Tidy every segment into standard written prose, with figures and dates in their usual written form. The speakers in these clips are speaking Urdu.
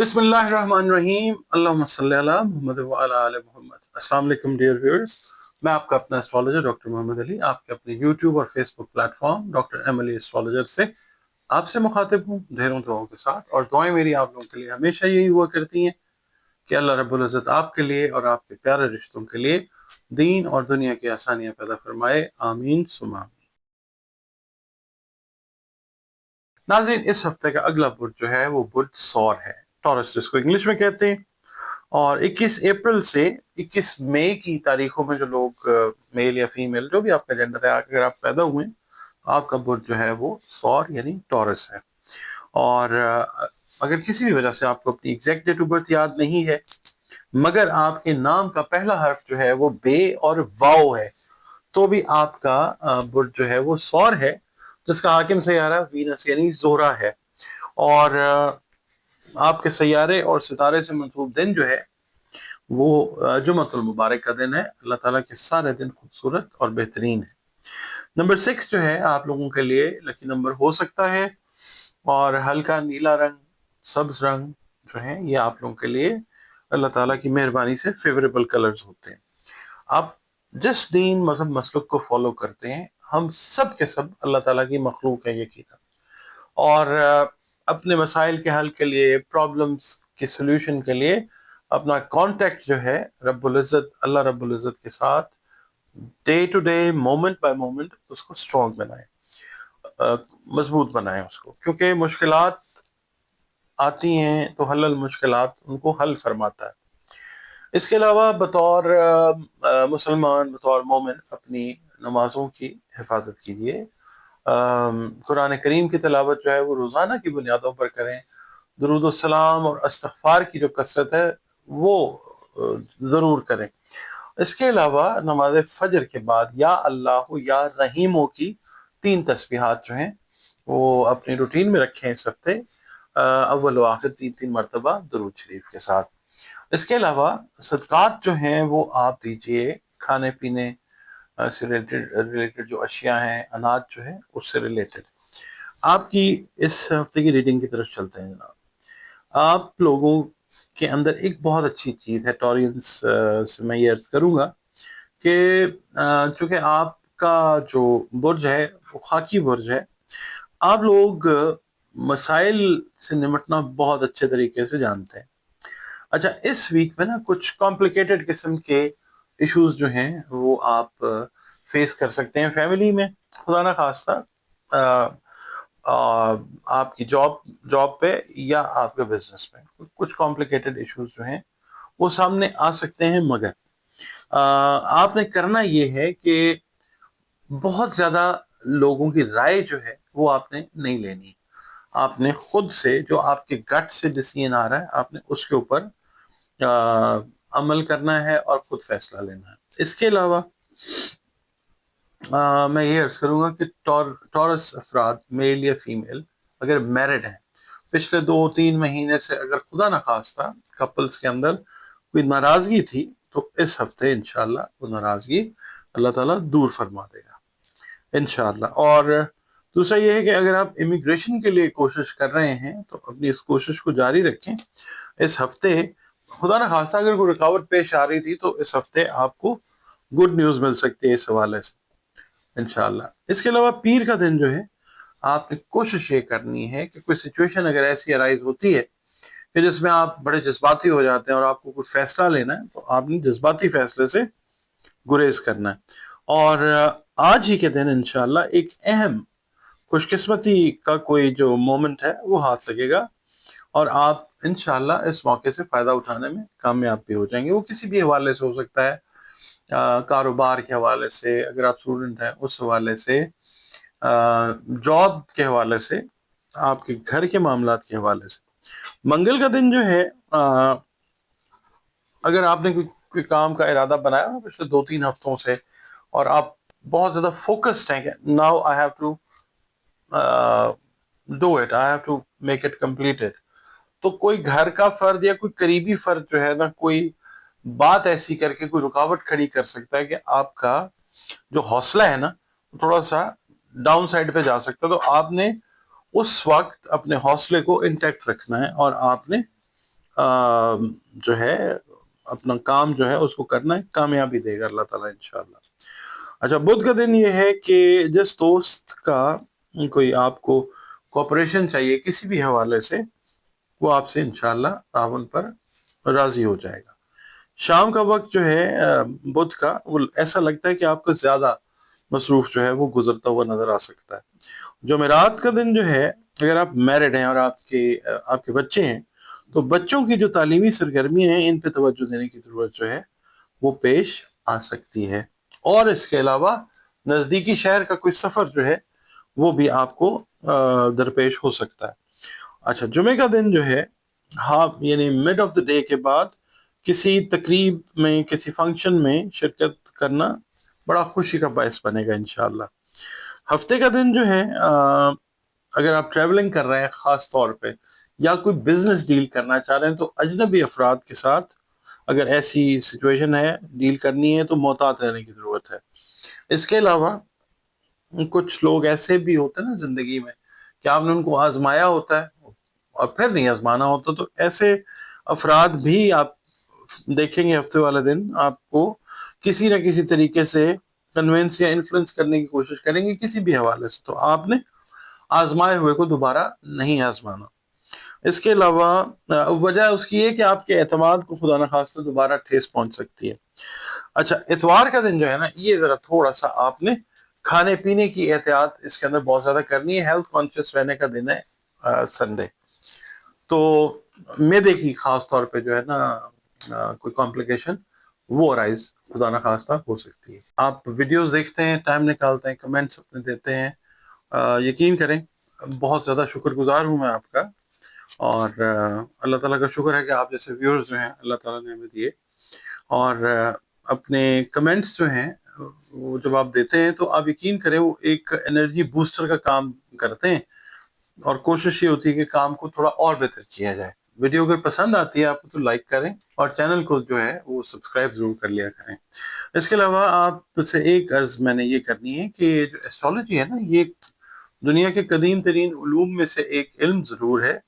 بسم اللہ الرحمن الرحیم، اللہم صلی علی محمد وعلی آل محمد۔ السلام علیکم ڈیئر ویورز، میں آپ کا اپنا اسٹرالوجر ڈاکٹر محمد علی، آپ کے اپنے یوٹیوب اور فیس بک پلیٹ فارم ڈاکٹر ایم علی اسٹرالوجر سے آپ سے مخاطب ہوں ڈھیروں دعاؤں کے ساتھ، اور دعائیں میری آپ لوگوں کے لیے ہمیشہ یہی ہوا کرتی ہیں کہ اللہ رب العزت آپ کے لیے اور آپ کے پیارے رشتوں کے لیے دین اور دنیا کی آسانیاں پیدا فرمائے، آمین ثم آمین۔ ناظرین، اس ہفتے کا اگلا برج جو ہے وہ برج سور ہے، ٹورس جس کو انگلش میں کہتے ہیں، اور 21 اپریل سے 21 مئی کی تاریخوں میں جو لوگ میل یا فیمیل جو بھی آپ کا جنڈر ہے، اگر آپ پیدا ہوئے ہیں تو آپ کا برج جو ہے وہ سور یعنی ٹورس ہے۔ اور اگر کسی بھی وجہ سے آپ کو اپنی ایگزیکٹ ڈیٹ آف برتھ یاد نہیں ہے، مگر آپ کے نام کا پہلا حرف جو ہے وہ بے اور واؤ ہے، تو بھی آپ کا برج جو ہے وہ سور ہے، جس کا حاکم سیارہ وینس یعنی زہرہ ہے۔ اور آپ کے سیارے اور ستارے سے منسوب دن جو ہے وہ جمعۃ المبارک کا دن ہے۔ اللہ تعالیٰ کے سارے دن خوبصورت اور بہترین ہے۔ نمبر 6 جو ہے آپ لوگوں کے لیے لکی نمبر ہو سکتا ہے، اور ہلکا نیلا رنگ، سبز رنگ جو ہے یہ آپ لوگوں کے لیے اللہ تعالیٰ کی مہربانی سے فیوریبل کلرز ہوتے ہیں۔ آپ جس دین مذہب مسلک کو فالو کرتے ہیں، ہم سب کے سب اللہ تعالیٰ کی مخلوق ہیں یقینا، اور اپنے مسائل کے حل کے لیے، پرابلمس کے سلوشن کے لیے اپنا کانٹیکٹ جو ہے رب العزت اللہ رب العزت کے ساتھ day to day, moment by moment اس کو اسٹرانگ بنائیں، مضبوط بنائیں اس کو، کیونکہ مشکلات آتی ہیں تو حل المشکلات ان کو حل فرماتا ہے۔ اس کے علاوہ بطور مسلمان، بطور مومن، اپنی نمازوں کی حفاظت کیجیے، قرآن کریم کی تلاوت جو ہے وہ روزانہ کی بنیادوں پر کریں، درود السلام اور استغفار کی جو کثرت ہے وہ ضرور کریں۔ اس کے علاوہ نماز فجر کے بعد یا اللہ یا رحیموں کی 3 تسبیحات جو ہیں وہ اپنی روٹین میں رکھیں اس ہفتے، اول و آخر 3 مرتبہ درود شریف کے ساتھ۔ اس کے علاوہ صدقات جو ہیں وہ آپ دیجئے، کھانے پینے سے ریلیٹڈ جو اشیاء ہیں، اناج جو ہے اس سے ریلیٹڈ۔ آپ کی اس ہفتے کی ریڈنگ کی طرف چلتے ہیں جناب۔ آپ لوگوں کے اندر ایک بہت اچھی چیز ہے، ٹورینز سے میں یہ عرض کروں گا کہ چونکہ آپ کا جو برج ہے وہ خاکی برج ہے، آپ لوگ مسائل سے نمٹنا بہت اچھے طریقے سے جانتے ہیں۔ اچھا، اس ویک میں نا کچھ کمپلیکیٹڈ قسم کے ایشوز جو ہیں وہ آپ فیس کر سکتے ہیں فیملی میں، خدا نہ خواستہ آپ کی جاب پہ یا آپ کے بزنس میں کچھ کمپلیکیٹڈ ایشوز جو ہیں وہ سامنے آ سکتے ہیں، مگر آپ نے کرنا یہ ہے کہ بہت زیادہ لوگوں کی رائے جو ہے وہ آپ نے نہیں لینی، آپ نے خود سے جو آپ کے گٹ سے ڈیسیژن آ رہا ہے آپ نے اس کے اوپر عمل کرنا ہے اور خود فیصلہ لینا ہے۔ اس کے علاوہ میں یہ عرض کروں گا کہ ٹورس افراد، میل یا فیمیل، اگر میرڈ ہیں، پچھلے 2-3 مہینے سے اگر خدا نخواستہ کپلز کے اندر کوئی ناراضگی تھی تو اس ہفتے انشاءاللہ وہ ناراضگی اللہ تعالیٰ دور فرما دے گا انشاءاللہ۔ اور دوسرا یہ ہے کہ اگر آپ امیگریشن کے لیے کوشش کر رہے ہیں تو اپنی اس کوشش کو جاری رکھیں۔ اس ہفتے خدا نخواستہ اگر کوئی رکاوٹ پیش آ رہی تھی تو اس ہفتے آپ کو گڈ نیوز مل سکتی ہے اس حوالے سے انشاءاللہ۔ اس کے علاوہ پیر کا دن جو ہے آپ نے کوشش یہ کرنی ہے کہ کوئی سچویشن اگر ایسی ارائز ہوتی ہے کہ جس میں آپ بڑے جذباتی ہو جاتے ہیں اور آپ کو کوئی فیصلہ لینا ہے تو آپ نے جذباتی فیصلے سے گریز کرنا ہے۔ اور آج ہی کے دن انشاءاللہ ایک اہم خوش قسمتی کا کوئی جو مومنٹ ہے وہ ہاتھ لگے گا، اور آپ انشاءاللہ اس موقع سے فائدہ اٹھانے میں کامیاب بھی ہو جائیں گے۔ وہ کسی بھی حوالے سے ہو سکتا ہے، کاروبار کے حوالے سے، اگر آپ اسٹوڈنٹ ہیں اس حوالے سے، جاب کے حوالے سے، آپ کے گھر کے معاملات کے حوالے سے۔ منگل کا دن جو ہے اگر آپ نے کوئی کام کا ارادہ بنایا ہو پچھلے 2-3 ہفتوں سے اور آپ بہت زیادہ فوکسڈ ہیں کہ now I have to do it, I have to make it completed, تو کوئی گھر کا فرد یا کوئی قریبی فرد جو ہے نا کوئی بات ایسی کر کے کوئی رکاوٹ کھڑی کر سکتا ہے کہ آپ کا جو حوصلہ ہے نا تھوڑا سا ڈاؤن سائڈ پہ جا سکتا ہے۔ تو آپ نے اس وقت اپنے حوصلے کو انٹیکٹ رکھنا ہے اور آپ نے جو ہے اپنا کام جو ہے اس کو کرنا ہے، کامیابی دے گا اللہ تعالیٰ انشاءاللہ۔ اچھا، بدھ کا دن یہ ہے کہ جس دوست کا کوئی آپ کو کوپریشن چاہیے کسی بھی حوالے سے، وہ آپ سے انشاءاللہ تعاون پر راضی ہو جائے گا۔ شام کا وقت جو ہے بدھ کا، وہ ایسا لگتا ہے کہ آپ کو زیادہ مصروف جو ہے وہ گزرتا ہوا نظر آ سکتا ہے۔ جمعرات کا دن جو ہے، اگر آپ میرڈ ہیں اور آپ کے بچے ہیں، تو بچوں کی جو تعلیمی سرگرمیاں ہیں ان پہ توجہ دینے کی ضرورت جو ہے وہ پیش آ سکتی ہے، اور اس کے علاوہ نزدیکی شہر کا کوئی سفر جو ہے وہ بھی آپ کو درپیش ہو سکتا ہے۔ اچھا، جمعے کا دن جو ہے یعنی مڈ آف دا ڈے کے بعد کسی تقریب میں، کسی فنکشن میں شرکت کرنا بڑا خوشی کا باعث بنے گا انشاءاللہ۔ ہفتے کا دن جو ہے، اگر آپ ٹریولنگ کر رہے ہیں خاص طور پہ، یا کوئی بزنس ڈیل کرنا چاہ رہے ہیں، تو اجنبی افراد کے ساتھ اگر ایسی سچویشن ہے ڈیل کرنی ہے تو محتاط رہنے کی ضرورت ہے۔ اس کے علاوہ کچھ لوگ ایسے بھی ہوتے ہیں نا زندگی میں کہ آپ نے ان کو آزمایا ہوتا ہے اور پھر نہیں آزمانا ہوتا، تو ایسے افراد بھی آپ دیکھیں گے ہفتے والے دن آپ کو کسی نہ کسی طریقے سے کنونس یا انفلوئنس کرنے کی کوشش کریں گے کسی بھی حوالے سے، تو آپ نے آزمائے ہوئے کو دوبارہ نہیں آزمانا۔ اس کے علاوہ وجہ اس کی ہے کہ آپ کے اعتماد کو خدا نخواستہ دوبارہ ٹھیس پہنچ سکتی ہے۔ اچھا، اتوار کا دن جو ہے نا، یہ ذرا تھوڑا سا آپ نے کھانے پینے کی احتیاط اس کے اندر بہت زیادہ کرنی ہے، ہیلتھ کانشیس رہنے کا دن ہے سنڈے۔ تو معدے کی خاص طور پہ جو ہے نا کوئی کمپلیکیشن وہ رائز خدا نخواستہ ہو سکتی ہے۔ آپ ویڈیوز دیکھتے ہیں، ٹائم نکالتے ہیں، کمنٹس اپنے دیتے ہیں، یقین کریں بہت زیادہ شکر گزار ہوں میں آپ کا، اور اللہ تعالیٰ کا شکر ہے کہ آپ جیسے ویورز جو ہیں اللہ تعالیٰ نے ہمیں دیے، اور اپنے کمنٹس جو ہیں وہ جب آپ دیتے ہیں تو آپ یقین کریں وہ ایک انرجی بوسٹر کا کام کرتے ہیں، اور کوشش یہ ہوتی ہے کہ کام کو تھوڑا اور بہتر کیا جائے۔ ویڈیو اگر پسند آتی ہے آپ کو تو لائک کریں، اور چینل کو جو ہے وہ سبسکرائب ضرور کر لیا کریں۔ اس کے علاوہ آپ سے ایک عرض میں نے یہ کرنی ہے کہ جو ایسٹرالوجی ہے نا، یہ دنیا کے قدیم ترین علوم میں سے ایک علم ضرور ہے،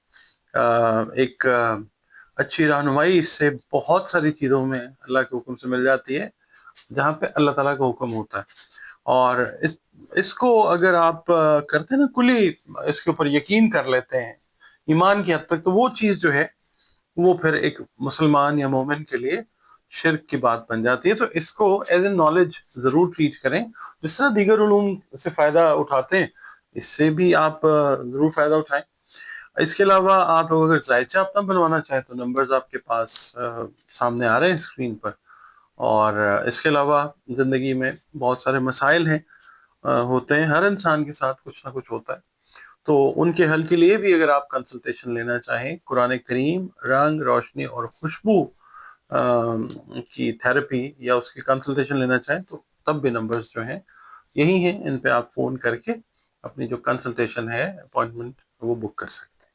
ایک اچھی رہنمائی اس سے بہت ساری چیزوں میں اللہ کے حکم سے مل جاتی ہے جہاں پہ اللہ تعالیٰ کا حکم ہوتا ہے، اور اس کو اگر آپ کرتے ہیں نا، کلی اس کے اوپر یقین کر لیتے ہیں ایمان کی حد تک، تو وہ چیز جو ہے وہ پھر ایک مسلمان یا مومن کے لیے شرک کی بات بن جاتی ہے۔ تو اس کو ایز اے نالج ضرور ٹریٹ کریں، جس طرح دیگر علوم سے فائدہ اٹھاتے ہیں اس سے بھی آپ ضرور فائدہ اٹھائیں۔ اس کے علاوہ آپ اگر ذائچہ اپنا بنوانا چاہیں تو نمبرز آپ کے پاس سامنے آ رہے ہیں اسکرین پر، اور اس کے علاوہ زندگی میں بہت سارے مسائل ہیں، ہوتے ہیں، ہر انسان کے ساتھ کچھ نہ کچھ ہوتا ہے، تو ان کے حل کے لیے بھی اگر آپ کنسلٹیشن لینا چاہیں، قرآن کریم، رنگ، روشنی اور خوشبو کی تھیراپی یا اس کی کنسلٹیشن لینا چاہیں تو تب بھی نمبرز جو ہیں یہی ہیں، ان پہ آپ فون کر کے اپنی جو کنسلٹیشن ہے اپوائنٹمنٹ وہ بک کر سکتے ہیں۔